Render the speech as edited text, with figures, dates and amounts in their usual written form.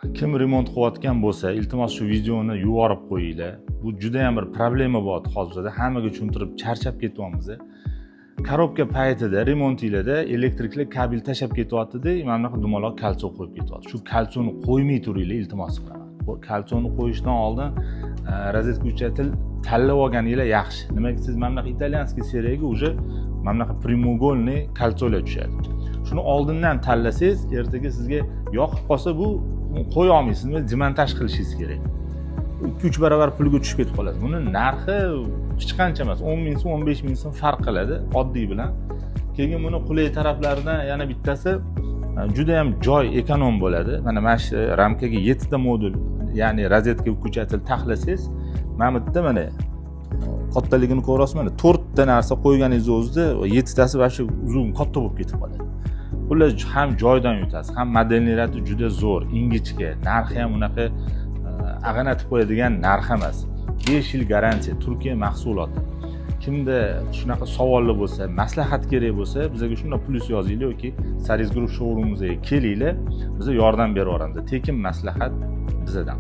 Kim remont qilayotgan bo'lsa, iltimos shu videoni yuborib qo'yinglar. Bu juda ham bir problema bor hozirda. Hammaga tushuntirib charchab ketyapmiz. Korobka paytida remontinglarda elektrikli kabel tashab ketyapti-da, mana bunaqa dumaloq kaltso qo'yib ketyapti. Shu kaltsoni qo'ymay turinglar, iltimos qilaman. Bu kaltsoni qo'yishdan oldin rozetka uchatil tanlab olganinglar yaxshi. Nimaga siz mana bunaqa italyanskiy seriyaga уже mana bunaqa прямоугольный kaltsolar tushadi. Shuni oldindan tanlasangiz, ertaga sizga yoqib qolsa bu qo'ya olmaysiz, demontaj qilishingiz kerak. 2-3 barobar pulga tushib ketib qoladi. Buni narxi hech qancha emas, 10 ming so'm, 15 ming so'm farq qiladi oddiy bilan. Keyin buni qulay taraflaridan yana bittasi juda ham joy ekonom bo'ladi. Mana shu ramkaga 7 ta modul, ya'ni rozetka uchatil taxlasangiz, mana bu yerda mana kattaligini ko'rasizmi? Mana 4 ta narsa qo'yganingiz o'zida 7 tasi va shu uzun katta bo'lib ketib qoladi. Xullas ham joydan yutasiz, ham modellarati juda zo'r, ingichka, narxi ham unaqa ag'anatib qo'yadigan narx emas. 5 yil garantiya, Turkiya mahsuloti. Kimda shunaqa savollar bo'lsa, maslahat kerak bo'lsa, bizga shunday plyus yozinglar yoki Saris Group showroomimizga kelinglar, biz yordam berib yuboramiz. Tekin maslahat bizdan.